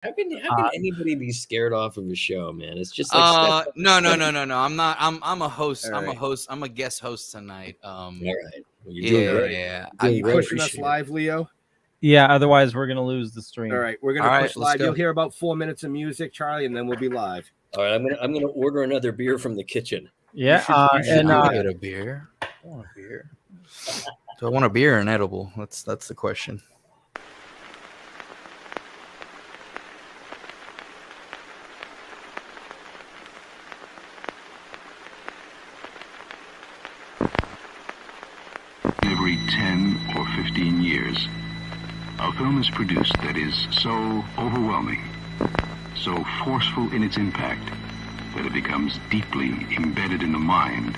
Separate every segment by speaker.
Speaker 1: How can anybody be scared off of a show, man? It's just like
Speaker 2: no. I'm not. I'm a host.
Speaker 3: All
Speaker 2: I'm a
Speaker 3: right.
Speaker 2: host. I'm a guest host tonight.
Speaker 1: all right. Well, you're doing great.
Speaker 2: Yeah.
Speaker 1: Doing
Speaker 3: You
Speaker 1: great.
Speaker 3: pushing us
Speaker 1: Appreciate it.
Speaker 3: live, Leo?
Speaker 4: Yeah, otherwise we're gonna lose the stream.
Speaker 3: All right, we're gonna
Speaker 2: All right,
Speaker 3: push
Speaker 2: let's
Speaker 3: live.
Speaker 2: go.
Speaker 3: You'll hear about 4 minutes of music, Charlie, and then we'll be live.
Speaker 1: All right, I'm gonna order another beer from the kitchen.
Speaker 4: Yeah,
Speaker 3: You should
Speaker 4: and
Speaker 3: do
Speaker 2: I
Speaker 3: that.
Speaker 2: get a beer. I want a beer. Do I want a beer or an edible? That's the question.
Speaker 5: Every 10 or 15 years, a film is produced that is so overwhelming, so forceful in its impact, that it becomes deeply embedded in the mind.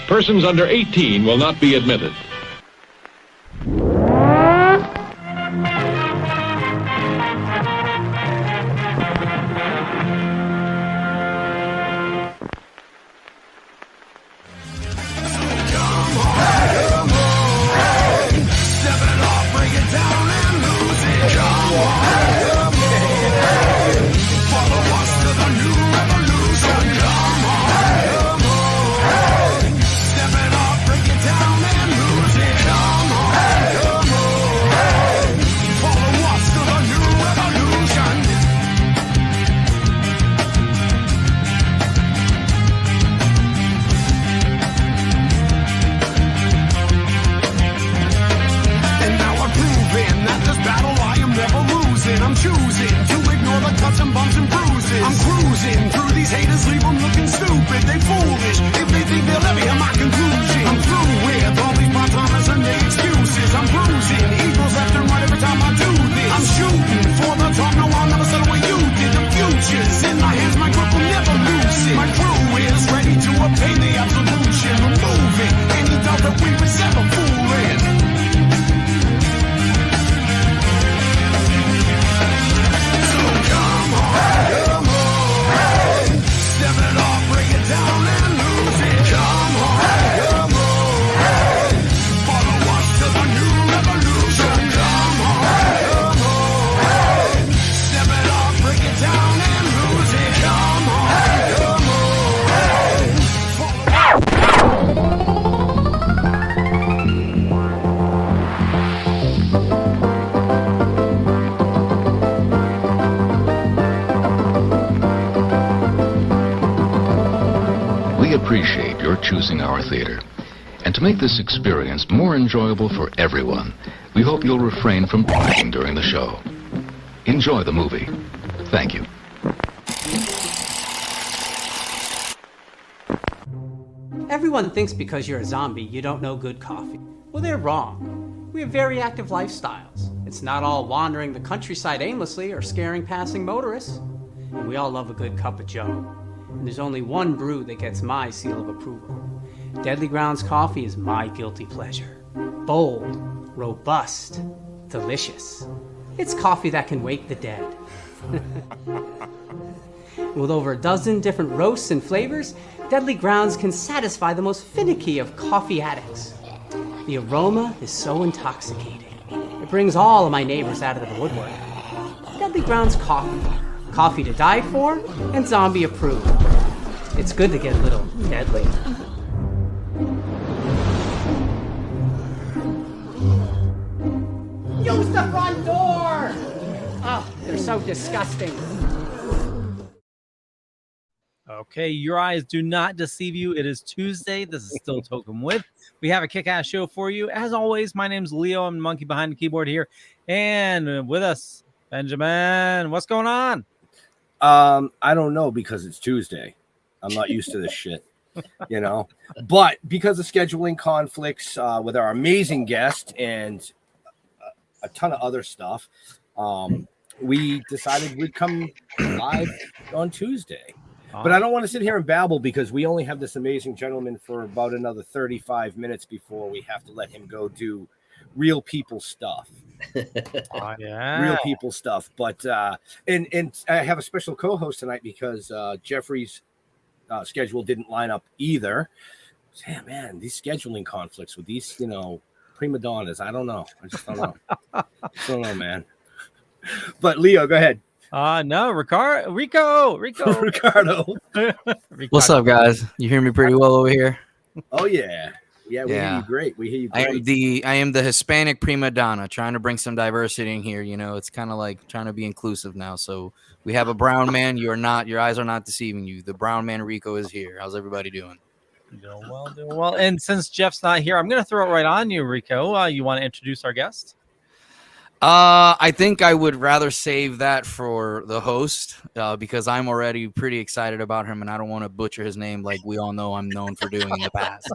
Speaker 6: Persons under 18 will not be admitted.
Speaker 5: We appreciate your choosing our theater. And to make this experience more enjoyable for everyone, we hope you'll refrain from talking during the show. Enjoy the movie. Thank you.
Speaker 7: Everyone thinks because you're a zombie, you don't know good coffee. Well, they're wrong. We have very active lifestyles. It's not all wandering the countryside aimlessly or scaring passing motorists. And we all love a good cup of joe. And there's only one brew that gets my seal of approval. Deadly Grounds coffee is my guilty pleasure. Bold, robust, delicious. It's coffee that can wake the dead. With over a dozen different roasts and flavors, Deadly Grounds can satisfy the most finicky of coffee addicts. The aroma is so intoxicating. It brings all of my neighbors out of the woodwork. Deadly Grounds coffee. Coffee to die for and zombie approved. It's good to get a little deadly. Use the front door! Oh, they're so disgusting.
Speaker 4: Okay, your eyes do not deceive you. It is Tuesday. This is Still Toking with. We have a kick-ass show for you. As always, my name's Leo. I'm the monkey behind the keyboard here. And with us, Benjamin. What's going on?
Speaker 3: I don't know because it's Tuesday. I'm not used to this shit, you know. But because of scheduling conflicts with our amazing guest and a ton of other stuff, we decided we'd come live on Tuesday. But I don't want to sit here and babble because we only have this amazing gentleman for about another 35 minutes before we have to let him go do real people stuff.
Speaker 4: Yeah.
Speaker 3: Real people stuff. But and I have a special co-host tonight because Jeffrey's schedule didn't line up either. Yeah, man, these scheduling conflicts with these, you know, prima donnas. I don't know. I just don't know. Don't know, man. But Leo, go ahead.
Speaker 4: No, Ricardo.
Speaker 3: Ricardo.
Speaker 2: What's up, guys? You hear me pretty well over here?
Speaker 3: Oh yeah. Yeah, we hear you great. We hear you great.
Speaker 2: I am the Hispanic prima donna, trying to bring some diversity in here. You know, it's kind of like trying to be inclusive now. So we have a brown man. Your eyes are not deceiving you. The brown man Rico is here. How's everybody doing?
Speaker 4: Doing well. And since Jeff's not here, I'm going to throw it right on you, Rico. You want to introduce our guest?
Speaker 2: I think I would rather save that for the host because I'm already pretty excited about him, and I don't want to butcher his name like we all know I'm known for doing in the past.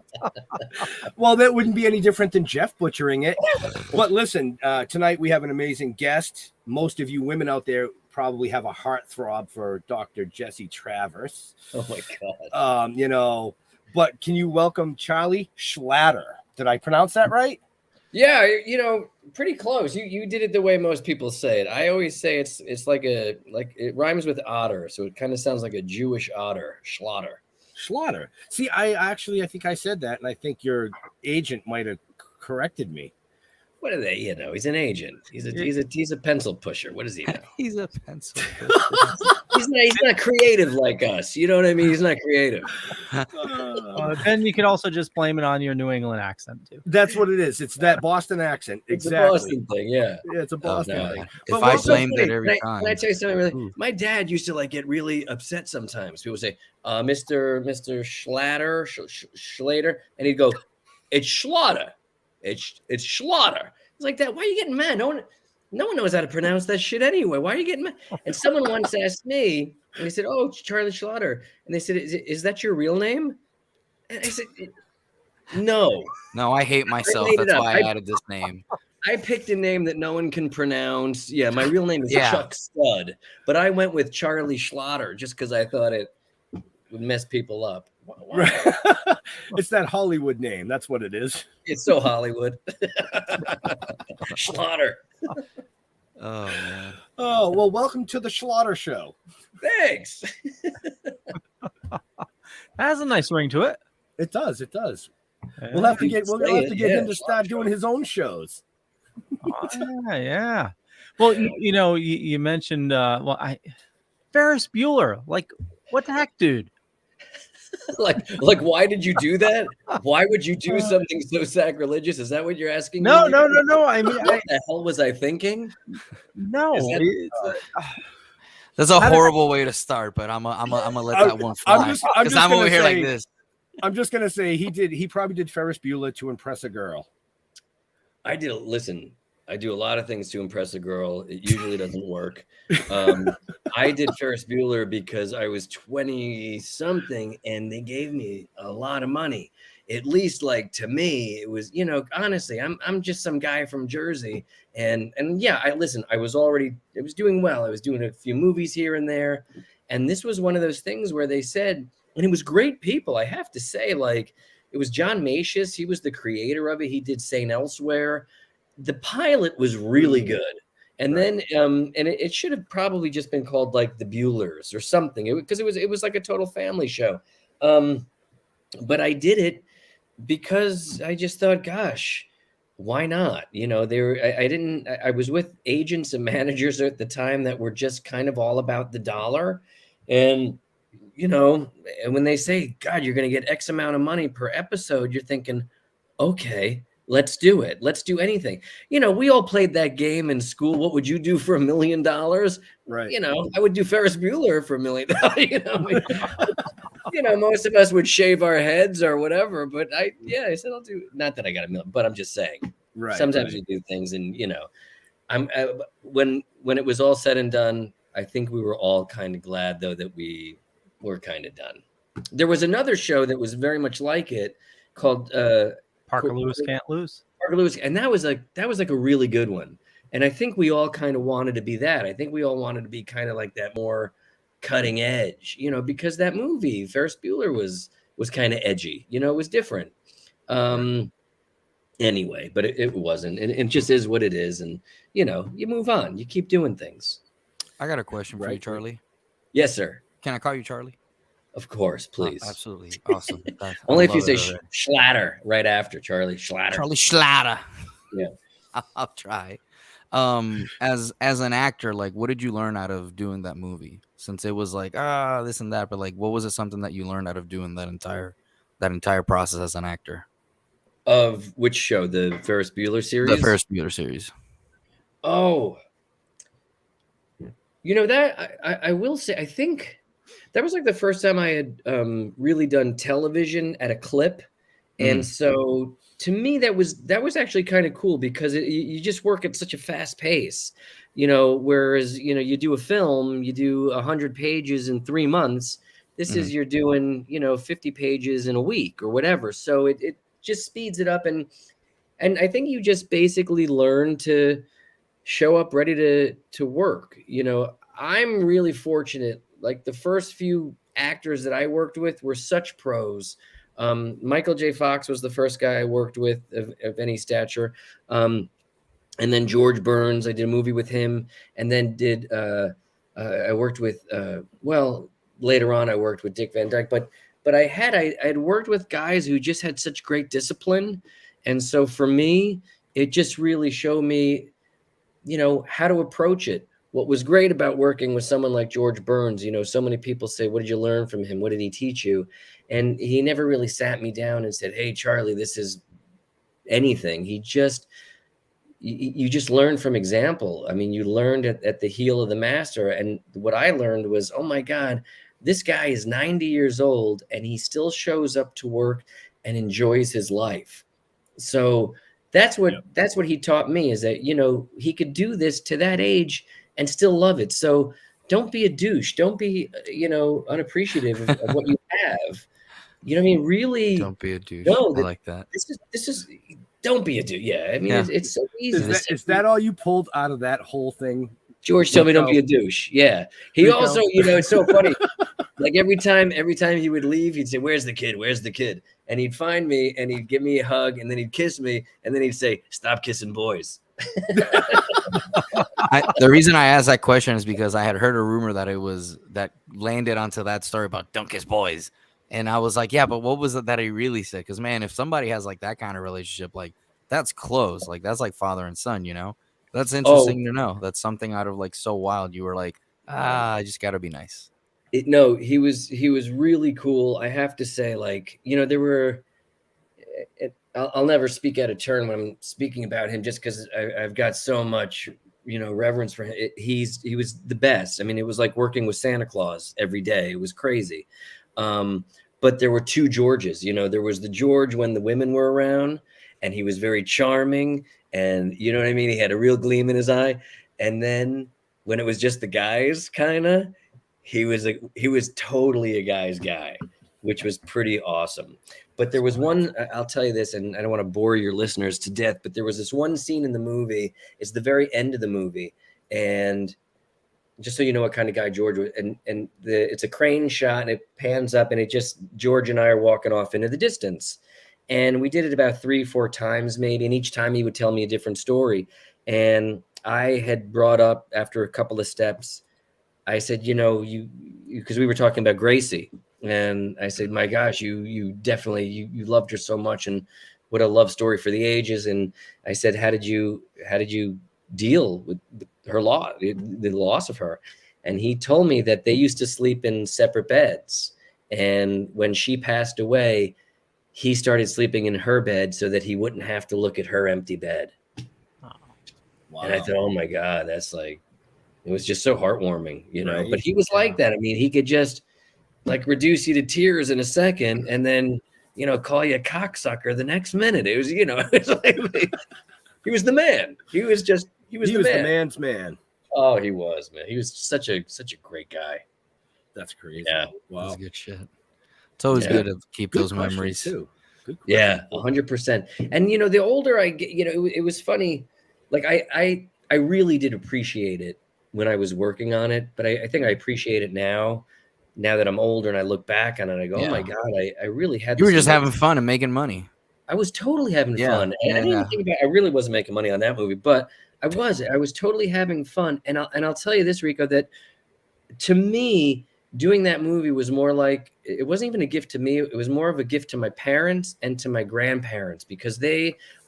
Speaker 3: Well, that wouldn't be any different than Jeff butchering it. But listen, tonight we have an amazing guest. Most of you women out there probably have a heartthrob for Dr. Jesse Travers.
Speaker 1: Oh my God.
Speaker 3: You know, but can you welcome Charlie Schlatter? Did I pronounce that right?
Speaker 1: Yeah, you know, pretty close. You did it the way most people say it. I always say it's like it rhymes with otter, so it kind of sounds like a Jewish otter. Schlatter.
Speaker 3: See, I think I said that, and I think your agent might have corrected me.
Speaker 1: What are they? You know, he's an agent. He's a pencil pusher. What does he know?
Speaker 2: He's a pencil pusher.
Speaker 1: He's not creative like us. You know what I mean? He's not creative.
Speaker 4: Then you could also just blame it on your New England accent too.
Speaker 3: That's what it is. It's that Boston accent.
Speaker 1: It's
Speaker 3: exactly.
Speaker 1: a Boston thing. Yeah.
Speaker 3: It's a Boston thing.
Speaker 2: If I blamed it every time.
Speaker 1: Can I tell you something? Really? My dad used to get really upset sometimes. People say, Mr. Schlatter, Schlatter, and he'd go, "It's Schlatter. It's Schlatter." It's like that. Why are you getting mad? No one knows how to pronounce that shit anyway. Why are you getting mad? And someone once asked me, and they said, "Oh, it's Charlie Schlatter," and they said, "Is that your real name?" And I said, "No."
Speaker 2: No, I hate myself. That's why I added this name.
Speaker 1: I picked a name that no one can pronounce. Yeah, my real name is Chuck Stud, but I went with Charlie Schlatter just because I thought it would mess people up.
Speaker 3: Right. It's that Hollywood name. That's what it is.
Speaker 1: It's so Hollywood. Schlatter.
Speaker 2: Oh man.
Speaker 3: Oh, well, welcome to the Schlatter Show.
Speaker 1: Thanks.
Speaker 4: That has a nice ring to it.
Speaker 3: It does. We'll have to get him to start doing his own shows.
Speaker 4: Yeah. Well, you mentioned Ferris Bueller. Like, what the heck, dude?
Speaker 1: like why did you do that? Why would you do something so sacrilegious? Is that what you're asking?
Speaker 4: No.
Speaker 1: me?
Speaker 4: I mean,
Speaker 1: what the hell was I thinking?
Speaker 4: No.
Speaker 2: That's a horrible way to start, but I'm gonna let that one fly because I'm over here like this.
Speaker 3: I'm just gonna say he probably did Ferris Bueller to impress a girl.
Speaker 1: I do a lot of things to impress a girl. It usually doesn't work. I did Ferris Bueller because I was 20 something and they gave me a lot of money. at least like to me, it was, you know, honestly, I'm just some guy from Jersey. And yeah, I was doing well. I was doing a few movies here and there. And this was one of those things where they said, and it was great people, I have to say, like, it was John Macius. He was the creator of it. He did St. Elsewhere. The pilot was really good. And then, and it should have probably just been called like The Buellers or something, because it was like a total family show. But I did it because I just thought, gosh, why not? You know, I was with agents and managers at the time that were just kind of all about the dollar. And, you know, and when they say, God, you're going to get X amount of money per episode, you're thinking, okay, let's do it. Let's do anything. You know, we all played that game in school. What would you do for $1 million?
Speaker 3: Right.
Speaker 1: You know, I would do Ferris Bueller for $1 million. You know, you know, most of us would shave our heads or whatever. But I said I'll do. Not that I got $1 million, but I'm just saying.
Speaker 3: Right.
Speaker 1: Sometimes you do things, and you know, when it was all said and done, I think we were all kind of glad though that we were kind of done. There was another show that was very much like it called
Speaker 4: Parker Lewis Can't Lose.
Speaker 1: Parker Lewis, and that was like a really good one. And I think we all kind of wanted to be that. I think we all wanted to be kind of like that, more cutting edge, you know, because that movie Ferris Bueller was kind of edgy, you know, it was different. Anyway, but it wasn't, and it just is what it is. And you know, you move on, you keep doing things.
Speaker 2: I got a question for you, Charlie.
Speaker 1: Yes, sir.
Speaker 2: Can I call you Charlie?
Speaker 1: Of course, please.
Speaker 2: Absolutely. Awesome.
Speaker 1: Only if you say Schlatter right after, Charlie. Schlatter.
Speaker 2: Charlie Schlatter.
Speaker 1: Yeah.
Speaker 2: I'll try. As an actor, like, what did you learn out of doing that movie? Since it was like, this and that, but like, what was it something that you learned out of doing that entire process as an actor?
Speaker 1: Of which show? The Ferris Bueller series?
Speaker 2: The Ferris Bueller series.
Speaker 1: Oh. You know, that I will say, I think that was like the first time I had really done television at a clip. And so to me, that was actually kind of cool, because you just work at such a fast pace, you know, whereas, you know, you do a film, you do 100 pages in 3 months. This is, you're doing, you know, 50 pages in a week or whatever. So it just speeds it up. And I think you just basically learn to show up ready to work. You know, I'm really fortunate. Like, the first few actors that I worked with were such pros. Michael J. Fox was the first guy I worked with of any stature. And then George Burns, I did a movie with him. And then I worked with, later on I worked with Dick Van Dyke. But I had worked with guys who just had such great discipline. And so for me, it just really showed me, you know, how to approach it. What was great about working with someone like George Burns, you know, so many people say, what did you learn from him? What did he teach you? And he never really sat me down and said, hey, Charlie, this is anything. You just learn from example. I mean, you learned at the heel of the master. And what I learned was, oh my God, this guy is 90 years old and he still shows up to work and enjoys his life. So that's what he taught me, is that, you know, he could do this to that age and still love it. So don't be a douche. Don't be, you know, unappreciative of what you have. You know what I mean? Really,
Speaker 2: don't be a douche.
Speaker 1: No,
Speaker 2: I like that.
Speaker 1: This is don't be a douche. Yeah, I mean, it's so easy.
Speaker 3: Is that all you pulled out of that whole thing?
Speaker 1: George told me don't be a douche. Yeah, he also, you know, it's so funny. Like every time he would leave, he'd say, "Where's the kid? Where's the kid?" And he'd find me and he'd give me a hug and then he'd kiss me and then he'd say, "Stop kissing boys."
Speaker 2: The reason I asked that question is because I had heard a rumor that landed onto that story about don't kiss boys. And I was like, yeah, but what was it that he really said? Because, man, if somebody has like that kind of relationship, like that's close. Like that's like father and son, you know? That's interesting to know. That's something out of like so wild. You were like, I just got to be nice.
Speaker 1: No, he was really cool. I have to say, like, you know, there were, I'll never speak out of turn when I'm speaking about him, just because I've got so much, you know, reverence for him. He was the best. I mean, it was like working with Santa Claus every day. It was crazy. But there were two Georges, you know, there was the George when the women were around and he was very charming and, you know what I mean? He had a real gleam in his eye. And then when it was just the guys, kind of, he was totally a guy's guy, which was pretty awesome. But there was one, I'll tell you this, and I don't want to bore your listeners to death, but there was this one scene in the movie. It's the very end of the movie. And just so you know what kind of guy George was, it's a crane shot and it pans up and George and I are walking off into the distance. And we did it about 3-4 times maybe. And each time he would tell me a different story. And I had brought up after a couple of steps, I said, you because we were talking about Gracie. And I said, my gosh, you definitely, you loved her so much, and what a love story for the ages. And I said, how did you deal with her loss, the loss of her? And he told me that they used to sleep in separate beds. And when she passed away, he started sleeping in her bed so that he wouldn't have to look at her empty bed.
Speaker 3: Wow.
Speaker 1: And I thought, oh my God, that's like, it was just so heartwarming,
Speaker 3: Right.
Speaker 1: but he was like that. I mean, he could just like reduce you to tears in a second and then, call you a cocksucker the next minute. It was, it's like, he was the man. He was the
Speaker 3: man's man.
Speaker 1: Oh, he was, man. He was such a great guy.
Speaker 3: That's crazy.
Speaker 1: Yeah.
Speaker 3: Wow.
Speaker 2: That's good shit. It's always good to keep
Speaker 3: Good
Speaker 2: those
Speaker 3: question,
Speaker 2: memories.
Speaker 3: too. Good question.
Speaker 1: Yeah, 100%. And the older I get, it was funny. Like I really did appreciate it when I was working on it, but I think I appreciate it now that I'm older and I look back on it, I go, oh my God, I really had.
Speaker 2: You were just having fun and making money.
Speaker 1: I was totally having fun. And
Speaker 2: Yeah,
Speaker 1: I didn't think about, I really wasn't making money on that movie, but I was totally having fun. And I'll tell you this, Rico, that to me, doing that movie was more like, it wasn't even a gift to me. It was more of a gift to my parents and to my grandparents, because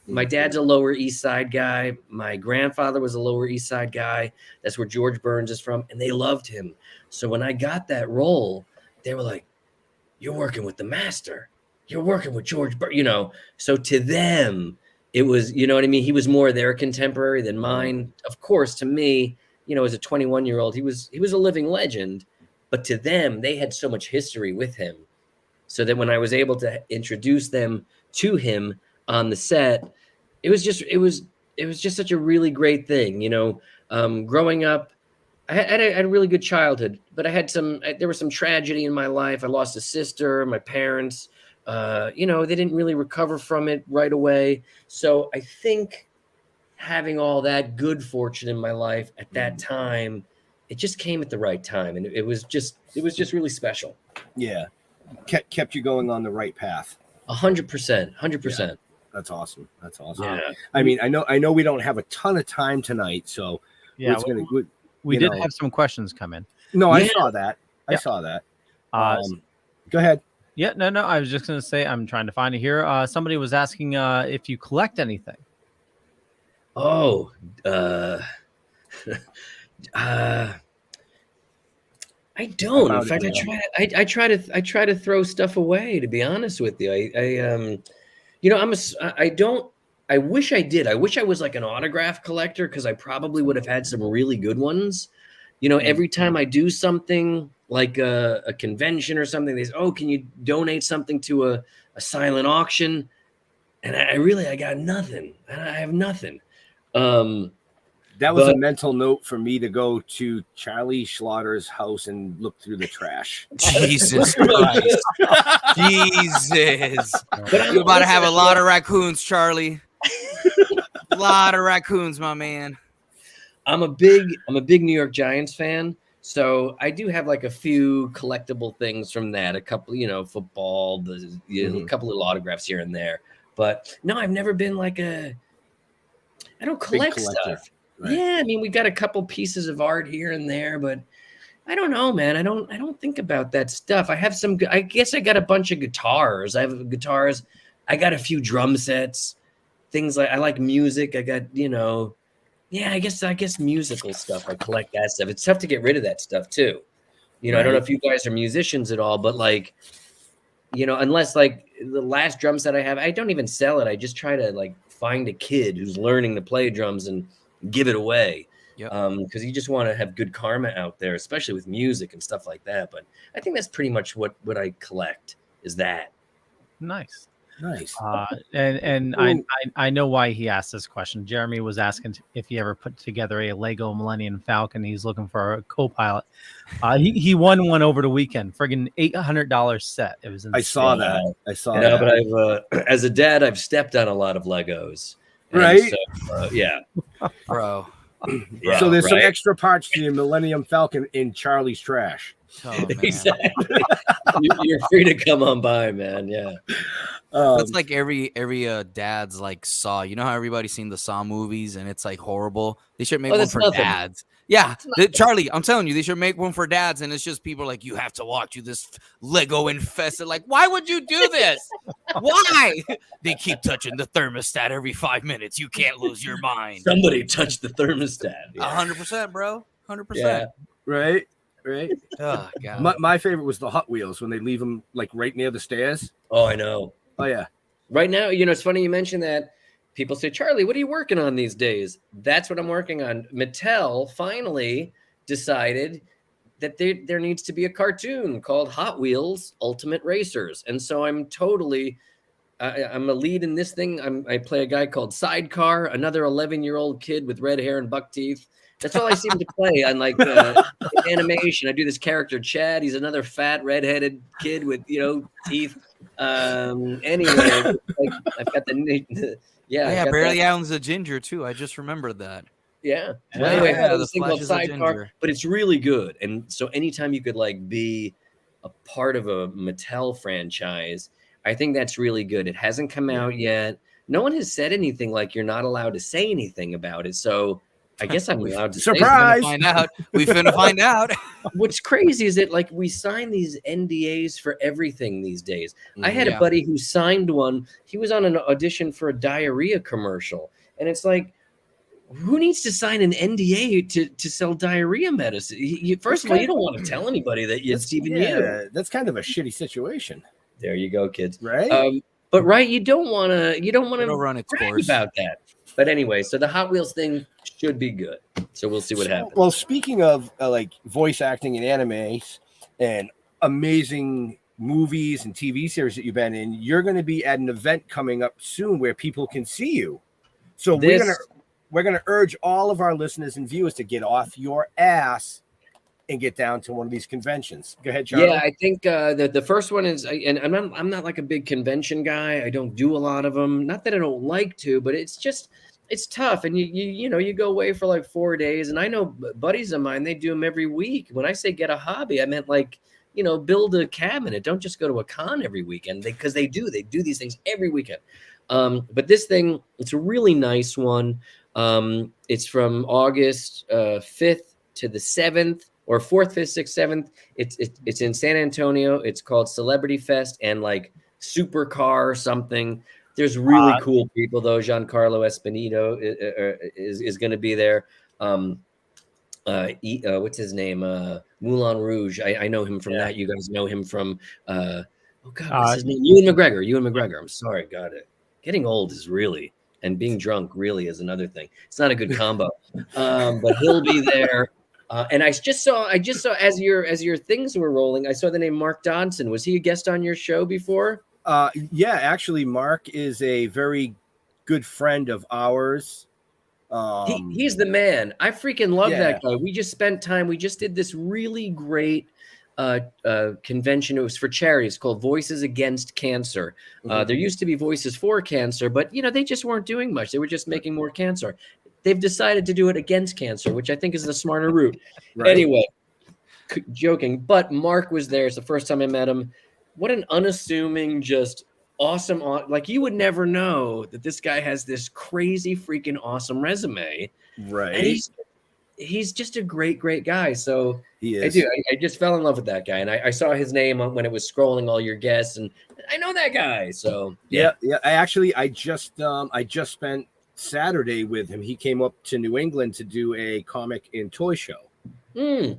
Speaker 1: my dad's a Lower East Side guy. My grandfather was a Lower East Side guy. That's where George Burns is from. And they loved him. So when I got that role, they were like, you're working with the master. You're working with George Burns, So to them, it was, you know what I mean? He was more their contemporary than mine. Of course, to me, as a 21-year-old, he was a living legend. But to them, they had so much history with him. So that when I was able to introduce them to him on the set, it was just such a really great thing. Growing up, I had a really good childhood, but there was some tragedy in my life. I lost a sister, my parents, they didn't really recover from it right away. So I think having all that good fortune in my life at that time, it just came at the right time. And it was just really special.
Speaker 3: Yeah. Kept you going on the right path.
Speaker 1: 100%. 100%.
Speaker 3: Yeah. That's awesome.
Speaker 1: Yeah.
Speaker 3: I mean, I know we don't have a ton of time tonight, so
Speaker 4: Yeah, we did have some questions come in.
Speaker 3: No,
Speaker 1: Yeah.
Speaker 3: I saw that. I
Speaker 4: Yeah.
Speaker 3: saw that. Go ahead.
Speaker 4: Yeah, no. I was just gonna say I'm trying to find it here. Somebody was asking if you collect anything.
Speaker 1: Oh, I don't. In fact, I try to throw stuff away. To be honest with you, I wish I did. I wish I was like an autograph collector, because I probably would have had some really good ones. Every time I do something like a convention or something, they say, "Oh, can you donate something to a silent auction?" And I got nothing. I have nothing.
Speaker 3: That was a mental note for me to go to Charlie Schlatter's house and look through the trash.
Speaker 2: Jesus Christ. Jesus. You're about to have a lot of raccoons, Charlie. A lot of raccoons, my man.
Speaker 1: I'm a big New York Giants fan, so I do have like a few collectible things from that. A couple, football, a couple of autographs here and there. But no, I've never been like I don't collect stuff. Right. Yeah, I mean, we got a couple pieces of art here and there, but I don't know, man. I don't think about that stuff. I guess I got a bunch of guitars. I have guitars. I got a few drum sets. Things like, I like music. I got, I guess musical stuff. I collect that stuff. It's tough to get rid of that stuff too. Right. I don't know if you guys are musicians at all, but like, unless like the last drum set I have, I don't even sell it. I just try to like find a kid who's learning to play drums and give it away. Because you just want to have good karma out there, especially with music and stuff like that. But I think that's pretty much what I collect is that.
Speaker 4: Nice.
Speaker 3: Nice.
Speaker 4: And
Speaker 3: Ooh.
Speaker 4: I know why he asked this question. Jeremy was asking if he ever put together a Lego Millennium Falcon. He's looking for a co-pilot. He won one over the weekend, friggin' $800 set. It was insane.
Speaker 3: I saw that. I saw
Speaker 1: No,
Speaker 3: that.
Speaker 1: but I've as a dad, I've stepped on a lot of Legos. And
Speaker 3: Right?
Speaker 1: So, yeah.
Speaker 2: Bro.
Speaker 1: Yeah,
Speaker 3: So there's some
Speaker 1: right?
Speaker 3: extra parts to your Millennium Falcon in Charlie's trash.
Speaker 2: Oh, man.
Speaker 1: Exactly. You're free to come on by, man. Yeah.
Speaker 2: That's like every dad's like Saw. You know how everybody's seen the Saw movies and it's like horrible? They should make one
Speaker 1: that's
Speaker 2: for
Speaker 1: nothing.
Speaker 2: dads. Yeah, Charlie, I'm telling you, they should make one for dads, and it's just people like, you have to watch this Lego infested. Like, why would you do this? Why? They keep touching the thermostat every 5 minutes. You can't lose your mind.
Speaker 1: Somebody touched the thermostat.
Speaker 2: 100%, bro. 100%.
Speaker 1: Yeah.
Speaker 3: Right?
Speaker 2: Oh, God.
Speaker 3: My favorite was the Hot Wheels when they leave them like right near the stairs.
Speaker 1: Oh, I know.
Speaker 3: Oh yeah.
Speaker 1: Right now, it's funny you mentioned that. People say, Charlie, what are you working on these days? That's what I'm working on. Mattel finally decided that there needs to be a cartoon called Hot Wheels Ultimate Racers. And so I'm a lead in this thing. I play a guy called Sidecar, another 11-year-old kid with red hair and buck teeth. That's all I seem to play on like animation. I do this character, Chad. He's another fat, redheaded kid with, teeth. Anyway, like, I've got the...
Speaker 2: Yeah, Barely Allen's a ginger too. I just remembered that.
Speaker 1: Yeah.
Speaker 2: Yeah,
Speaker 1: Anyway,
Speaker 2: the
Speaker 1: this thing called
Speaker 2: flashes of
Speaker 1: Sidecar,
Speaker 2: ginger.
Speaker 1: but it's really good. And so anytime you could like be a part of a Mattel franchise, I think that's really good. It hasn't come out yet. No one has said anything like you're not allowed to say anything about it. So I guess I'm allowed to
Speaker 3: Surprise!
Speaker 2: Find out. We finna find out.
Speaker 1: What's crazy is that like we sign these NDAs for everything these days. I had a buddy who signed one. He was on an audition for a diarrhea commercial. And it's like, who needs to sign an NDA to sell diarrhea medicine? First of all, you don't want to tell anybody that it's even you.
Speaker 3: That's kind of a shitty situation.
Speaker 1: There you go, kids.
Speaker 3: Right?
Speaker 1: But you don't want to
Speaker 2: run its
Speaker 1: brag
Speaker 2: course
Speaker 1: about that. But anyway, so the Hot Wheels thing should be good. So we'll see what happens.
Speaker 3: Well, speaking of like voice acting in animes and amazing movies and TV series that you've been in, you're going to be at an event coming up soon where people can see you. So we're gonna urge all of our listeners and viewers to get off your ass and get down to one of these conventions. Go ahead, Charlie.
Speaker 1: Yeah, I think the first one is, and I'm not like a big convention guy. I don't do a lot of them. Not that I don't like to, but it's tough. And you go away for like 4 days. And I know buddies of mine, they do them every week. When I say get a hobby, I meant like, build a cabinet. Don't just go to a con every weekend because they do these things every weekend. But this thing, it's a really nice one. It's from August 5th to the 7th. Or 4th, 5th, 6th, 7th. It's in San Antonio. It's called Celebrity Fest and like Supercar something. There's really cool people though. Giancarlo Esposito is going to be there. What's his name? Moulin Rouge. I know him from that. You guys know him from what's his name? Ewan McGregor. I'm sorry, got it. Getting old is really, and being drunk really is another thing. It's not a good combo. But he'll be there. And I just saw as your things were rolling, I saw the name Mark Dodson. Was he a guest on your show before?
Speaker 3: Yeah, actually, Mark is a very good friend of ours.
Speaker 1: He's the man. I freaking love that guy. We just spent time. We just did this really great convention. It was for charity. It's called Voices Against Cancer. There used to be Voices for Cancer, but they just weren't doing much. They were just making more cancer. They've decided to do it against cancer, which I think is the smarter route. Right. Anyway, joking. But Mark was there. It's the first time I met him. What an unassuming, just awesome. Like you would never know that this guy has this crazy, freaking awesome resume.
Speaker 3: Right.
Speaker 1: And he's just a great, great guy. So
Speaker 3: he is.
Speaker 1: I just fell in love with that guy. And I saw his name when it was scrolling all your guests. And I know that guy. So
Speaker 3: yeah. I just spent Saturday with him. He came up to New England to do a comic and toy show.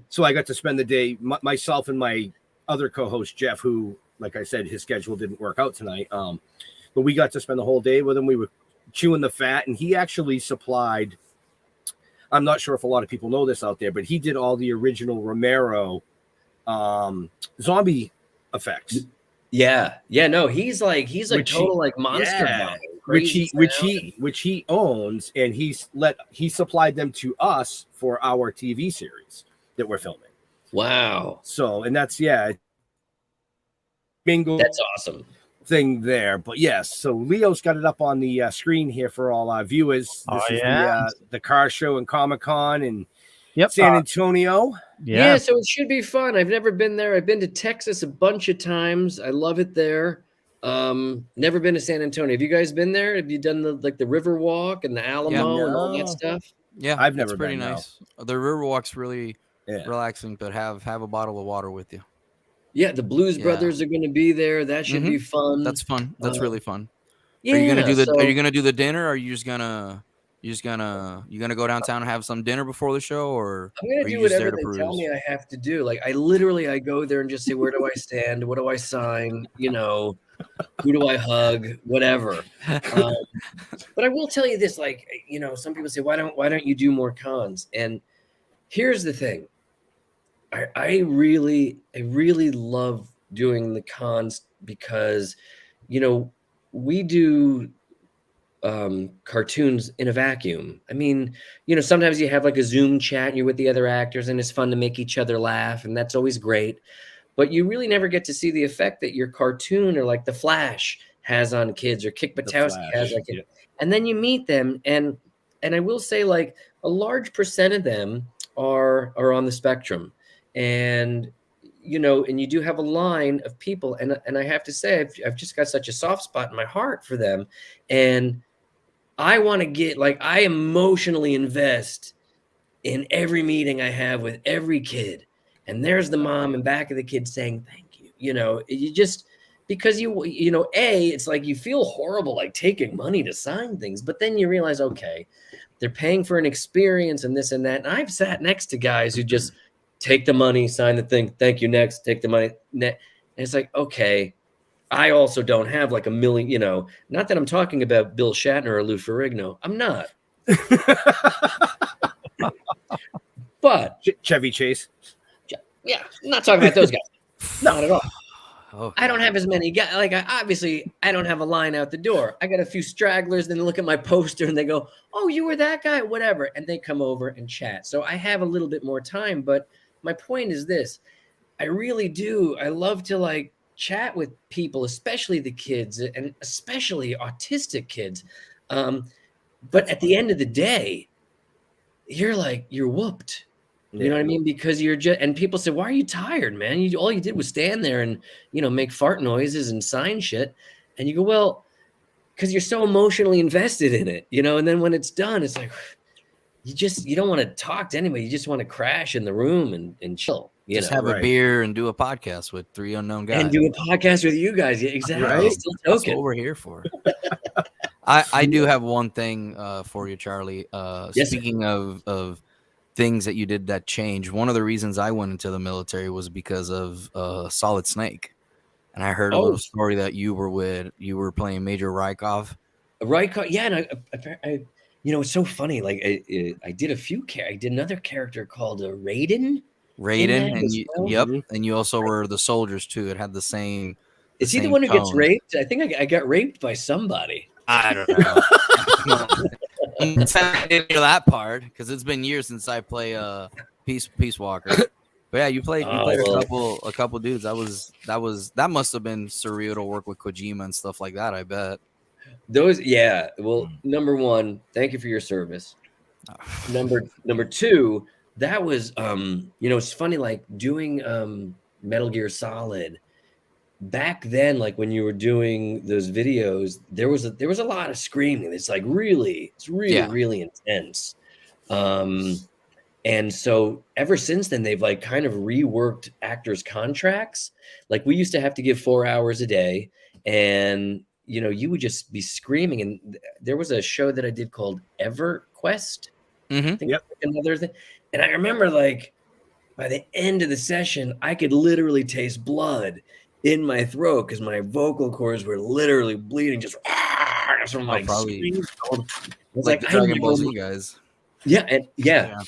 Speaker 3: So I got to spend the day, myself and my other co-host Jeff, who, like I said, his schedule didn't work out tonight. But we got to spend the whole day with him. We were chewing the fat, and he actually supplied, I'm not sure if a lot of people know this out there, but he did all the original Romero zombie effects.
Speaker 1: Yeah, no, he's a
Speaker 3: Which he-
Speaker 1: total like monster
Speaker 3: yeah,
Speaker 1: bomb,
Speaker 3: which
Speaker 1: crazy
Speaker 3: he owns, and he supplied them to us for our TV series that we're filming.
Speaker 1: Wow,
Speaker 3: So, and that's bingo.
Speaker 1: that's awesome.
Speaker 3: Thing there, but yes, so Leo's got it up on the screen here for all our viewers. This is the car show and Comic-Con in San Antonio.
Speaker 1: Yeah, so it should be fun. I've never been there. I've been to Texas a bunch of times. I love it there. Never been to San Antonio. Have you guys been there? Have you done the river walk and the Alamo and all that stuff?
Speaker 2: Yeah,
Speaker 3: I've never
Speaker 2: it's pretty
Speaker 3: been,
Speaker 2: nice. The river walk's really relaxing, but have a bottle of water with you.
Speaker 1: Yeah, the Blues Brothers are going to be go That should be fun.
Speaker 2: That's fun. That's really fun.
Speaker 1: Yeah,
Speaker 2: are you gonna do the dinner? Or are you just gonna go downtown and have some dinner before the show, or
Speaker 1: I'm gonna do whatever they tell me I have to do. Like I go there and just say, where do I stand? What do I sign? You know, who do I hug? Whatever. But I will tell you this: like, you know, some people say, why don't you do more cons? And here's the thing. I really love doing the cons because, you know, we do cartoons in a vacuum. I mean, you know, sometimes you have like a Zoom chat and you're with the other actors and it's fun to make each other laugh, and that's always great. But you really never get to see the effect that your cartoon or like The Flash has on kids, or Kick Buttowski has on kids. And then you meet them, and I will say, like, a large percent of them are on the spectrum. And, you know, and you do have a line of people, and I have to say, I've just got such a soft spot in my heart for them. And I want to get, like, I emotionally invest in every meeting I have with every kid. And there's the mom in back of the kid saying, thank you. You know, you just, because you know, it's like you feel horrible, like taking money to sign things, but then you realize, okay, they're paying for an experience and this and that. And I've sat next to guys who just take the money, sign the thing, thank you, next, take the money. And it's like, okay, I also don't have like a million, you know, not that I'm talking about Bill Shatner or Lou Ferrigno. I'm not. But
Speaker 3: Chevy Chase.
Speaker 1: Yeah, I'm not talking about those guys. Not at all.
Speaker 2: Oh,
Speaker 1: I don't have as many guys. Like, I don't have a line out the door. I got a few stragglers. Then they look at my poster and they go, "Oh, you were that guy, whatever," and they come over and chat. So I have a little bit more time. But my point is this: I really do. I love to like chat with people, especially the kids, and especially autistic kids. But at the end of the day, you're whooped. You know what I mean? Because you're just, and people say, why are you tired, man? All you did was stand there and, you know, make fart noises and sign shit. And you go, well, because you're so emotionally invested in it, you know? And then when it's done, it's like, you don't want to talk to anybody. You just want to crash in the room and chill.
Speaker 2: Just have a beer and do a podcast with three unknown guys.
Speaker 1: And do a podcast with you guys. Yeah, exactly.
Speaker 3: Right?
Speaker 1: Still
Speaker 2: That's
Speaker 1: Toking.
Speaker 2: what we're here for. I do have one thing for you, Charlie.
Speaker 1: Yes,
Speaker 2: speaking of things that you did that changed, one of the reasons I went into the military was because of Solid Snake, and I heard a little story that you were playing Major Rykov.
Speaker 1: Yeah, and I you know, it's so funny. Like I did I did another character called Raiden,
Speaker 2: and and you also were the soldiers too. It had the same.
Speaker 1: Is he the one who gets raped? I think I got raped by somebody.
Speaker 2: I don't know. I didn't hear that part because it's been years since I play Peace Walker. But yeah, you played a couple dudes. That must have been surreal to work with Kojima and stuff like that, I bet.
Speaker 1: Well, number one, thank you for your service. Number two, that was you know, it's funny, like doing Metal Gear Solid. Back then, like when you were doing those videos, there was a lot of screaming. It's like really intense. And so ever since then, they've like kind of reworked actors' contracts. Like we used to have to give 4 hours a day, and you know, you would just be screaming. And there was a show that I did called EverQuest.
Speaker 2: Mm-hmm.
Speaker 1: I think another thing. And I remember, like, by the end of the session, I could literally taste blood in my throat because my vocal cords were literally bleeding, just from like
Speaker 2: probably
Speaker 1: like
Speaker 2: the Dragon Ball Z guys.
Speaker 1: And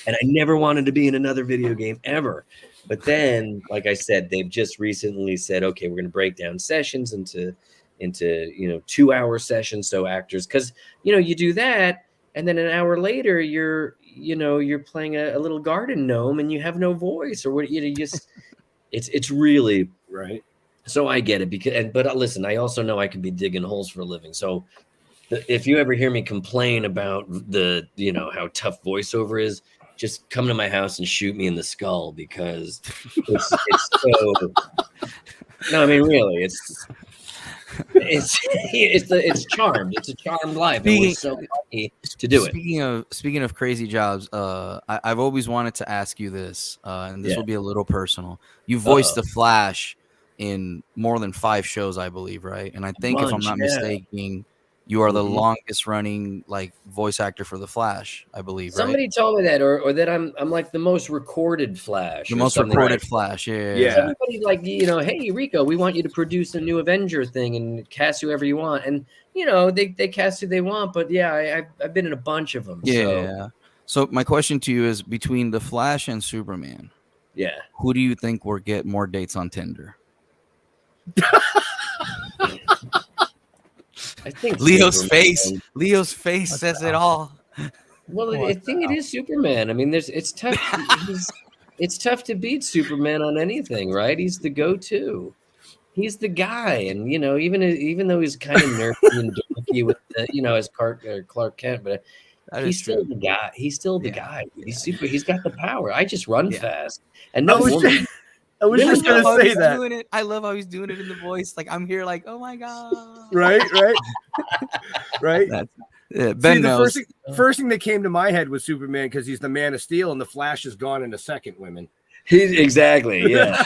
Speaker 1: I never wanted to be in another video game ever. But then, like I said, they've just recently said, okay, we're going to break down sessions into 2-hour sessions. So actors, because you do that, and then an hour later you're playing a little garden gnome and you have no voice, or what you just it's really
Speaker 3: Right.
Speaker 1: So I get it but listen, I also know I can be digging holes for a living. So if you ever hear me complain about the how tough voiceover is, just come to my house and shoot me in the skull, because it's so. No, I mean really, it's charmed. It's a charmed life. And we're so lucky to do it.
Speaker 2: Speaking of crazy jobs, I've always wanted to ask you this, and this will be a little personal. You voiced the Flash in more than 5 shows, I believe, right? And I think if I'm not mistaken, you are the longest running voice actor for the Flash, I believe.
Speaker 1: Somebody told me that, or that I'm like the most recorded Flash.
Speaker 2: The most recorded Flash, yeah.
Speaker 1: Everybody's like, hey Rico, we want you to produce a new Avenger thing and cast whoever you want, and they cast who they want. But yeah, I've been in a bunch of them.
Speaker 2: Yeah. So my question to you is, between the Flash and Superman, who do you think will get more dates on Tinder?
Speaker 1: I think
Speaker 2: Leo's
Speaker 1: Superman.
Speaker 2: Leo's face says it all.
Speaker 1: Well, I think it is Superman. I mean, it's tough. It's tough to beat Superman on anything, right? He's the go-to. He's the guy, and even though he's kind of nerdy and dorky with as Clark Kent, but he's still the guy. He's still the guy. He's super. He's got the power. I just run fast, and no woman.
Speaker 3: I was just going to say that.
Speaker 2: I love how he's doing it in the voice. Like, I'm here like, oh my God.
Speaker 3: Right. Right.
Speaker 2: Ben
Speaker 3: See,
Speaker 2: knows.
Speaker 3: the first thing that came to my head was Superman, because he's the Man of Steel, and the Flash is gone in a second, women.
Speaker 1: He's exactly, yeah.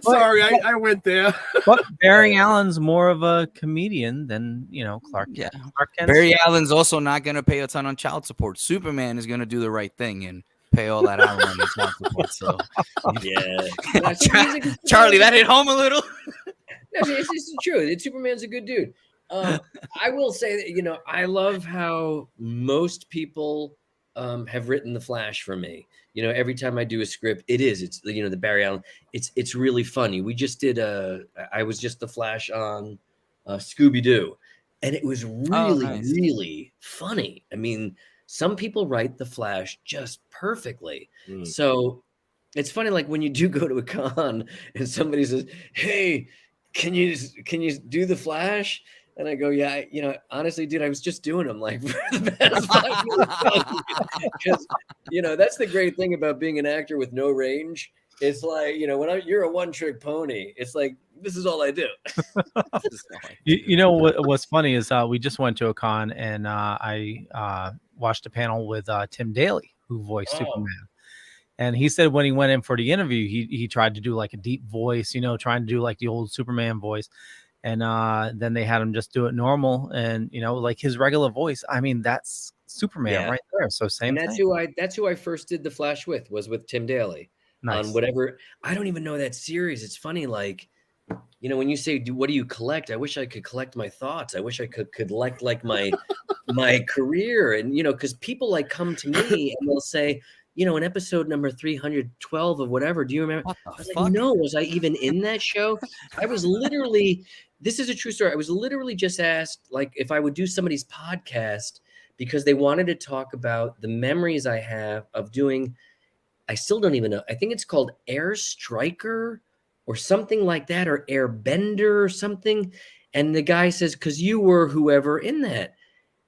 Speaker 3: Sorry, I went there.
Speaker 4: But Barry Allen's more of a comedian than Clark.
Speaker 2: Yeah.
Speaker 4: Clark Kent's
Speaker 2: Barry Allen's also not going to pay a ton on child support. Superman is going to do the right thing and pay all that alimony and child support. So Charlie, that hit home a little.
Speaker 1: No, it's true. Superman's a good dude. I will say that I love how most people have written the Flash for me. Every time I do a script, it's the Barry Allen. It's really funny. We just did I was just the Flash on Scooby Doo, and it was really really funny. I mean, some people write the Flash just perfectly. So it's funny, like when you do go to a con and somebody says, "Hey, can you do the Flash?" And I go, yeah, honestly, dude, I was just doing them like for the past 5 years. Because, that's the great thing about being an actor with no range. It's like, when you're a one-trick pony, it's like, this is all I do.
Speaker 4: What's funny is we just went to a con, and I watched a panel with Tim Daly, who voiced Superman. And he said when he went in for the interview, he tried to do like a deep voice, trying to do like the old Superman voice. And then they had him just do it normal, and like his regular voice. I mean, that's Superman right there. So same.
Speaker 1: And that's who I first did the Flash was with Tim Daly.
Speaker 4: Nice.
Speaker 1: On whatever. I don't even know that series. It's funny, like when you say, what do you collect? I wish I could collect my thoughts. I wish I could collect like my career, and because people like come to me and they'll say, in episode number 312 of whatever, do you remember?
Speaker 2: What the
Speaker 1: I was
Speaker 2: fuck?
Speaker 1: like, no, was I even in that show? I was literally. This is a true story. I was literally just asked, like, if I would do somebody's podcast because they wanted to talk about the memories I have of doing. I still don't even know. I think it's called Air Striker or something like that, or Airbender or something. And the guy says, because you were whoever in that.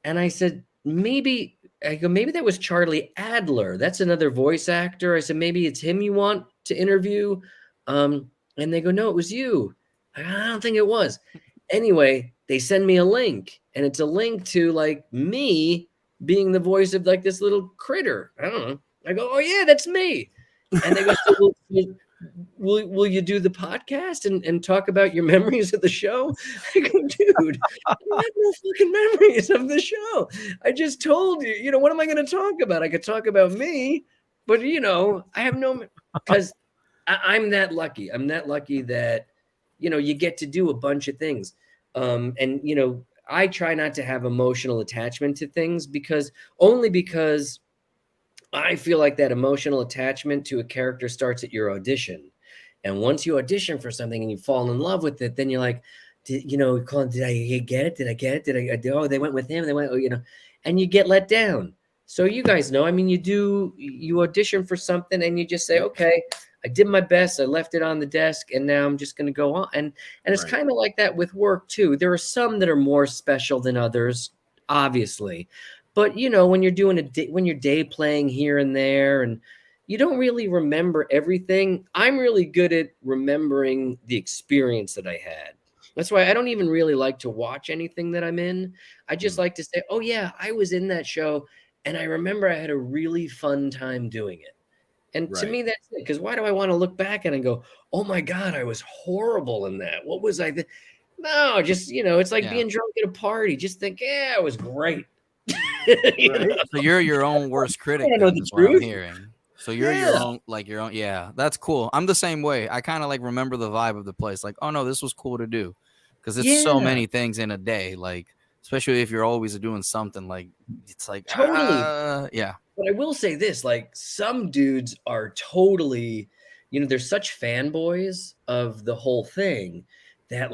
Speaker 1: And I said, maybe that was Charlie Adler. That's another voice actor. I said, maybe it's him you want to interview. And they go, no, it was you. I don't think it was. Anyway, they send me a link, and it's a link to like me being the voice of like this little critter. I don't know. I go, oh yeah, that's me. And they go, so will you do the podcast and talk about your memories of the show? I go, dude, I have no fucking memories of the show. I just told you, what am I going to talk about? I could talk about me, but I have no, because I'm that lucky. I'm that lucky that, you get to do a bunch of things. And, I try not to have emotional attachment to things because I feel like that emotional attachment to a character starts at your audition. And once you audition for something and you fall in love with it, then you're like, did I get it? Did I get it? Oh, they went with him. They went, and you get let down. So you guys know, I mean, you audition for something and you just say, okay, I did my best. I left it on the desk and now I'm just going to go on. And it's kind of like that with work too. There are some that are more special than others, obviously. But when you're doing when you're day playing here and there, and you don't really remember everything. I'm really good at remembering the experience that I had. That's why I don't even really like to watch anything that I'm in. I just like to say, oh yeah, I was in that show and I remember I had a really fun time doing it. And to me, that's it. Because why do I want to look back and go, oh my God, I was horrible in that. What was I? No, just, it's like being drunk at a party. Just think, yeah, it was great.
Speaker 2: So you're your own worst critic.
Speaker 1: I don't know the truth.
Speaker 2: I'm hearing. So you're your own. Yeah, that's cool. I'm the same way. I kind of like remember the vibe of the place. Like, oh no, this was cool to do. Because it's so many things in a day. Like, especially if you're always doing something, like it's like
Speaker 1: totally.
Speaker 2: Yeah.
Speaker 1: But I will say this, like some dudes are totally, they're such fanboys of the whole thing that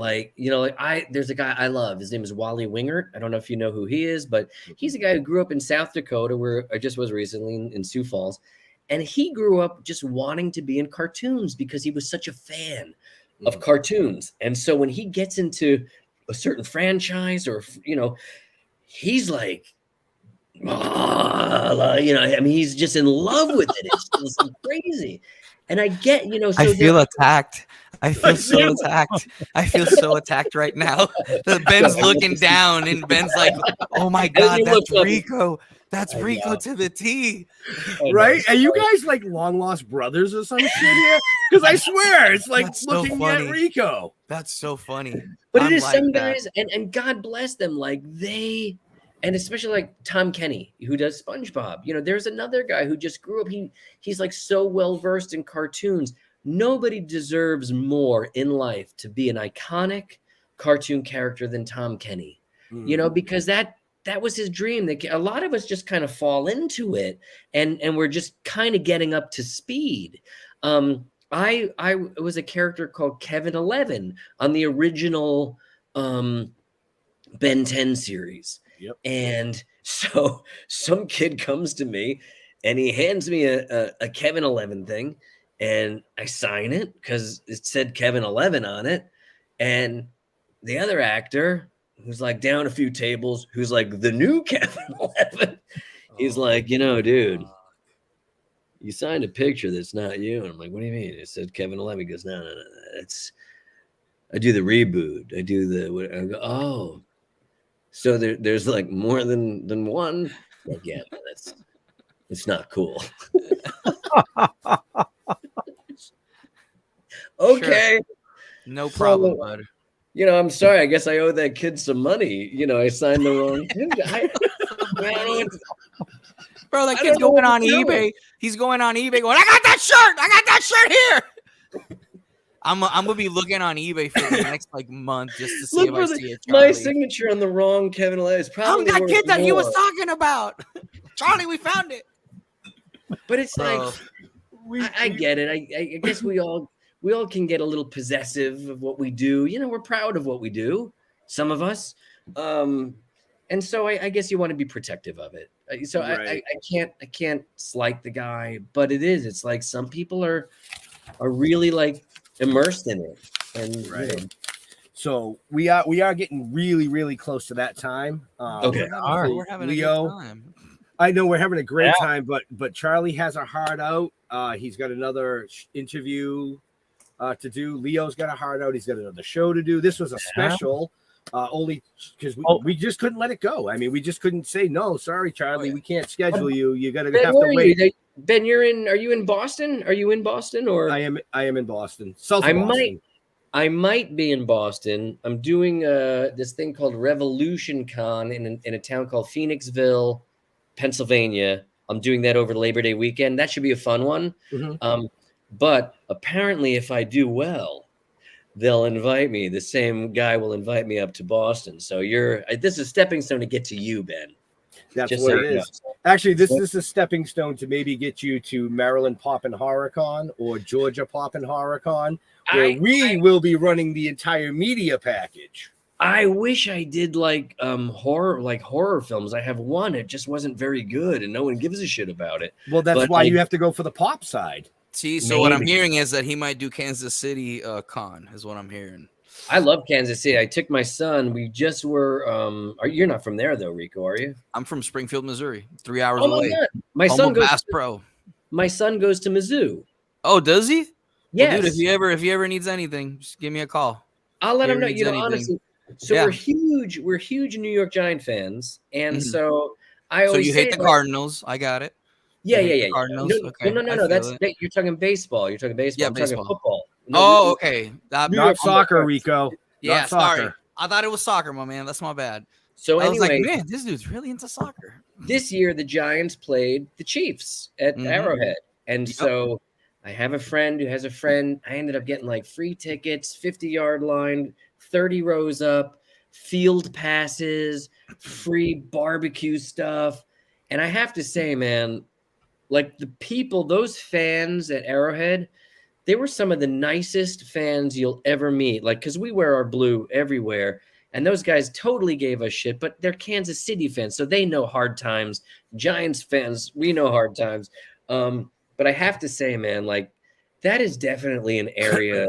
Speaker 1: there's a guy I love. His name is Wally Wingert. I don't know if you know who he is, but he's a guy who grew up in South Dakota, where I just was recently in Sioux Falls. And he grew up just wanting to be in cartoons because he was such a fan of cartoons. And so when he gets into a certain franchise or, he's like, I mean, he's just in love with it. It's crazy. And I get, so
Speaker 2: I feel attacked. I feel so attacked. I feel so attacked right now. Ben's looking down and Ben's like, oh my God, that's Rico. That's Rico to the T.
Speaker 3: Right? Are you guys like long lost brothers or some shit here? Because I swear it's like
Speaker 2: that's
Speaker 3: looking
Speaker 2: so
Speaker 3: at Rico.
Speaker 2: That's so funny.
Speaker 1: But it is like some guys, and God bless them, and especially like Tom Kenny, who does SpongeBob. There's another guy who just grew up. He's like so well versed in cartoons. Nobody deserves more in life to be an iconic cartoon character than Tom Kenny. Because that was his dream. A lot of us just kind of fall into it, and we're just kind of getting up to speed. I was a character called Kevin 11 on the original Ben 10 series.
Speaker 3: Yep.
Speaker 1: And so some kid comes to me and he hands me a Kevin 11 thing, and I sign it because it said Kevin 11 on it. And the other actor, who's like down a few tables, who's like the new Kevin 11, he's like, dude, you signed a picture that's not you. And I'm like, what do you mean? It said Kevin 11. He goes, no, I do the reboot. I go, oh. So there's like more than one. Like, yeah, it's not cool. Okay.
Speaker 2: Sure. No problem, bud.
Speaker 1: I'm sorry. I guess I owe that kid some money. I signed the wrong thing.
Speaker 2: Bro, that kid's going on eBay. He's going on eBay going, I got that shirt here. I'm gonna be looking on eBay for the next month just to see if I see it.
Speaker 1: My signature on the wrong Kevin 11 is probably
Speaker 2: I'm that kid that he was talking about. Charlie, we found it.
Speaker 1: But it's I get it. I guess we all can get a little possessive of what we do. We're proud of what we do. Some of us. And so I guess you want to be protective of it. So I can't slight the guy, but it's like some people are really like immersed in it. And
Speaker 3: so we are getting really, really close to that time.
Speaker 1: Okay.
Speaker 2: We're having
Speaker 3: Leo,
Speaker 2: a good time.
Speaker 3: I know we're having a great time, but Charlie has a heart out. He's got another interview to do. Leo's got a heart out. He's got another show to do. This was a special, only because we just couldn't let it go. I mean, we just couldn't say no. Sorry, Charlie, we can't schedule you. You got to have to wait.
Speaker 1: Ben, are you in Boston? Are you in Boston or? I
Speaker 3: am in Boston. South of Boston.
Speaker 1: I might be in Boston. I'm doing this thing called Revolution Con in a town called Phoenixville, Pennsylvania. I'm doing that over Labor Day weekend. That should be a fun one. Mm-hmm. But apparently, if I do well, they'll invite me. The same guy will invite me up to Boston. So this is a stepping stone to get to you, Ben.
Speaker 3: That's
Speaker 1: Just
Speaker 3: what
Speaker 1: so
Speaker 3: it
Speaker 1: you know.
Speaker 3: is. Actually, this is a stepping stone to maybe get you to Maryland Poppin' HorrorCon or Georgia Poppin' HorrorCon, where we will be running the entire media package.
Speaker 1: I wish I did like horror films. I have one. It just wasn't very good, and no one gives a shit about it.
Speaker 3: Well, that's
Speaker 1: But
Speaker 3: why you have to go for the pop side.
Speaker 2: See, so what I'm
Speaker 1: Maybe.
Speaker 2: hearing is that he might do Kansas City con, is what I'm hearing.
Speaker 1: I love Kansas City. I took my son. We just were. You're not from there though, Rico, are you?
Speaker 2: I'm from Springfield, Missouri, 3 hours
Speaker 1: Oh my
Speaker 2: away.
Speaker 1: God. My
Speaker 2: Home
Speaker 1: son
Speaker 2: of
Speaker 1: goes.
Speaker 2: Bass Pro.
Speaker 1: My son goes to Mizzou.
Speaker 2: Oh, does he?
Speaker 1: Yes.
Speaker 2: Well, dude, if he ever needs anything, just give me a call.
Speaker 1: I'll let
Speaker 2: If he
Speaker 1: him know.
Speaker 2: ever needs
Speaker 1: You know,
Speaker 2: anything.
Speaker 1: honestly. So
Speaker 2: Yeah.
Speaker 1: we're huge New York Giant fans, and
Speaker 2: Mhm.
Speaker 1: so I
Speaker 2: So
Speaker 1: always
Speaker 2: you
Speaker 1: say
Speaker 2: hate the
Speaker 1: like,
Speaker 2: Cardinals? I got it.
Speaker 1: Yeah,
Speaker 2: You hate
Speaker 1: yeah,
Speaker 2: the
Speaker 1: yeah, yeah.
Speaker 2: Cardinals?
Speaker 1: No,
Speaker 2: Okay,
Speaker 1: no.
Speaker 2: I feel it.
Speaker 1: You're talking baseball. You're talking baseball.
Speaker 2: Yeah,
Speaker 1: I'm talking
Speaker 2: baseball.
Speaker 1: football. No,
Speaker 2: Oh, okay.
Speaker 3: Not soccer, Rico.
Speaker 2: Yeah,
Speaker 3: Not soccer.
Speaker 2: sorry. I thought it was soccer, my man. That's my bad.
Speaker 1: So
Speaker 2: I was like,
Speaker 1: anyway,
Speaker 2: man, this dude's really into soccer.
Speaker 1: this year the Giants played the Chiefs at
Speaker 2: Mhm.
Speaker 1: Arrowhead, and
Speaker 2: Yep.
Speaker 1: so I have a friend who has a friend. I ended up getting like free tickets, 50-yard line, 30 rows up, field passes, free barbecue stuff, and I have to say, man, like the people, those fans at Arrowhead, they were some of the nicest fans you'll ever meet. Like, because we wear our blue everywhere, and those guys totally gave us shit, but they're Kansas City fans, so they know hard times. Giants fans, we know hard times. But I have to say, man, like that is definitely an area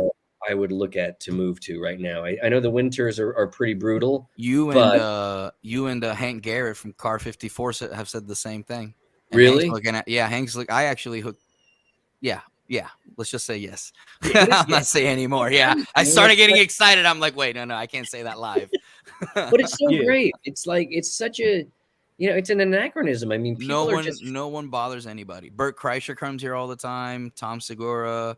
Speaker 1: I would look at to move to right now. I know the winters are pretty brutal.
Speaker 2: You
Speaker 1: but
Speaker 2: and Hank Garrett from Car 54 have said the same thing. And
Speaker 1: really,
Speaker 2: Hank's like, I actually hooked. Yeah. Let's just say yes.
Speaker 1: What is-
Speaker 2: I'm not saying anymore. Yeah. I started getting excited. I'm like, wait, no, I can't say that live.
Speaker 1: but it's so
Speaker 3: Yeah.
Speaker 1: great. It's like it's such a, it's an anachronism. I mean, people are just
Speaker 2: no one bothers anybody. Bert Kreischer comes here all the time. Tom Segura.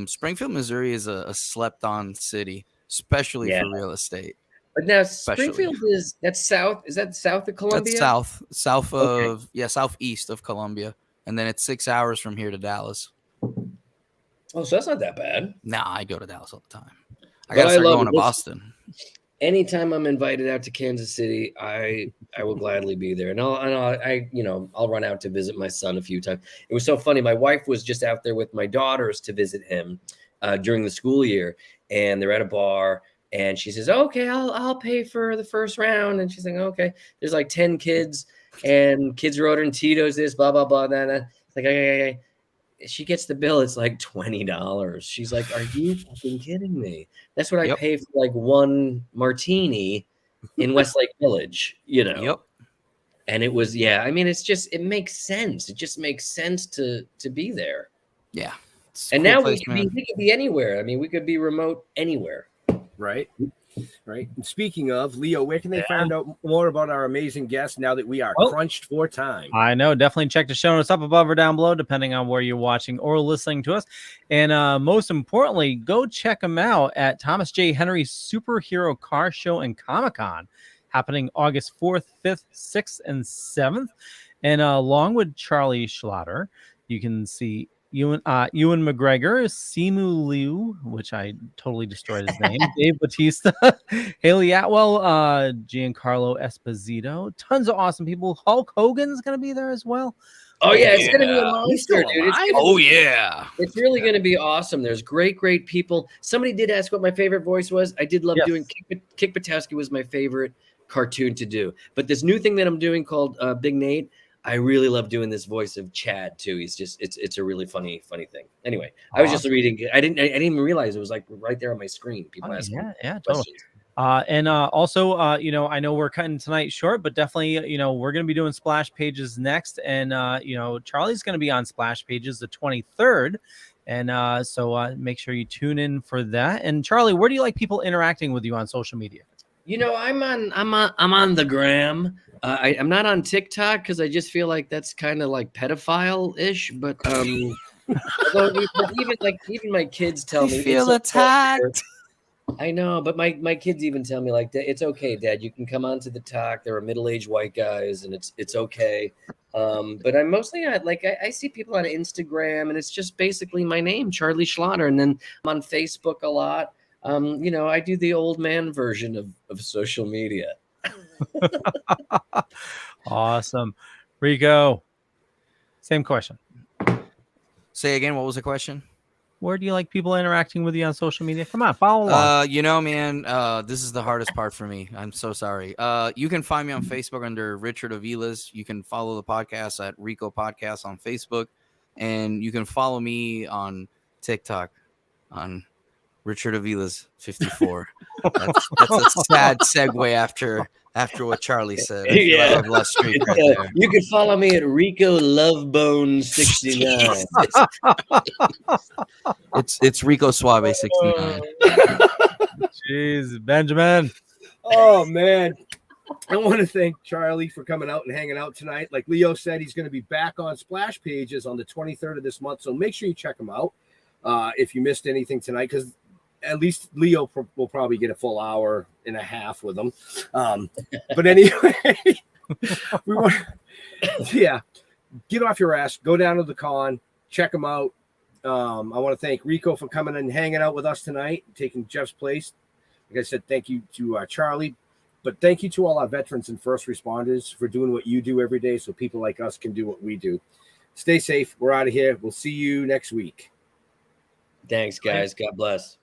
Speaker 2: Springfield, Missouri is a slept on city, especially
Speaker 1: Yeah.
Speaker 2: for real estate.
Speaker 1: But now
Speaker 2: Especially.
Speaker 1: Springfield that's south. Is that south of Columbia?
Speaker 2: That's south
Speaker 1: Okay.
Speaker 2: of southeast of Columbia, and then it's 6 hours from here to Dallas.
Speaker 1: Oh, so that's not that bad.
Speaker 2: Nah, I go to Dallas all the time. I
Speaker 1: But
Speaker 2: gotta
Speaker 1: I
Speaker 2: start
Speaker 1: love
Speaker 2: going
Speaker 1: it.
Speaker 2: to
Speaker 1: Listen,
Speaker 2: Boston.
Speaker 1: Anytime I'm invited out to Kansas City, I will gladly be there, and I'll run out to visit my son a few times. It was so funny. My wife was just out there with my daughters to visit him during the school year, and they're at a bar. And she says, "Okay, I'll pay for the first round." And she's like, "Okay." There's like 10 kids, and kids are ordering Tito's. This blah blah blah. It's like, okay. She gets the bill. It's like $20. She's like, "Are you fucking kidding me? That's what I
Speaker 2: Yep.
Speaker 1: pay for like one martini in Westlake Village,
Speaker 2: Yep.
Speaker 1: And it was, yeah. I mean, it makes sense. It just makes sense to be there.
Speaker 2: Yeah. It's a
Speaker 1: And
Speaker 2: cool
Speaker 1: now
Speaker 2: place,
Speaker 1: we could be anywhere. I mean, we could be remote anywhere.
Speaker 3: Right. And speaking of, Leo, where can they find out more about our amazing guests now that we are crunched for time?
Speaker 4: I know. Definitely check the show notes up above or down below, depending on where you're watching or listening to us. And most importantly, go check them out at Thomas J. Henry's Superhero Car Show and Comic-Con, happening August 4th, 5th, 6th, and 7th. And along with Charlie Schlatter, you can see Ewan McGregor, Simu Liu, which I totally destroyed his name, Dave Bautista, Haley Atwell, Giancarlo Esposito, tons of awesome people. Hulk Hogan's going to be there as well.
Speaker 1: Oh yeah, it's gonna be a
Speaker 3: He's
Speaker 1: monster,
Speaker 3: still
Speaker 1: dude.
Speaker 3: alive?
Speaker 2: Yeah.
Speaker 1: It's really going to be awesome. There's great people. Somebody did ask what my favorite voice was. I did love
Speaker 4: Yes.
Speaker 1: doing Kick Patowski was my favorite cartoon to do. But this new thing that I'm doing called Big Nate, I really love doing this voice of Chad too. He's just it's a really funny thing. Anyway, I was just reading. I didn't even realize it was like right there on my screen. People asking
Speaker 4: Yeah, totally.
Speaker 1: questions.
Speaker 4: And also, I know we're cutting tonight short, but definitely, we're going to be doing Splash Pages next. And, Charlie's going to be on Splash Pages the 23rd. And so make sure you tune in for that. And Charlie, where do you like people interacting with you on social media?
Speaker 1: I'm on the gram. I'm not on TikTok because I just feel like that's kind of like pedophile-ish. But even my kids tell me
Speaker 2: Feel
Speaker 1: it's
Speaker 2: attacked.
Speaker 1: I know, but my kids even tell me like, it's okay, Dad. You can come on to the talk. There are middle-aged white guys, and it's okay. But I'm mostly I see people on Instagram, and it's just basically my name, Charlie Schlatter, and then I'm on Facebook a lot. I do the old man version of social media.
Speaker 4: Awesome. Rico, same question.
Speaker 2: Say again, what was the question?
Speaker 4: Where do you like people interacting with you on social media? Come on, follow along.
Speaker 2: You know, man, this is the hardest part for me. I'm so sorry. You can find me on Facebook under Richard Avilas. You can follow the podcast at Rico Podcast on Facebook, and you can follow me on TikTok on Richard Avilas 54. That's a sad segue after what Charlie said. I feel like I've lost streak right there.
Speaker 1: You can follow me at Rico Lovebone 69.
Speaker 2: It's Rico Suave 69.
Speaker 4: Jeez, Benjamin.
Speaker 3: Oh man, I want to thank Charlie for coming out and hanging out tonight. Like Leo said, he's going to be back on Splash Pages on the 23rd of this month, so make sure you check him out if you missed anything tonight, because at least Leo will probably get a full hour and a half with him. But anyway, get off your ass, go down to the con, check him out. I want to thank Rico for coming and hanging out with us tonight, taking Jeff's place. Like I said, thank you to Charlie, but thank you to all our veterans and first responders for doing what you do every day so people like us can do what we do. Stay safe. We're out of here. We'll see you next week.
Speaker 1: Thanks, guys. God bless.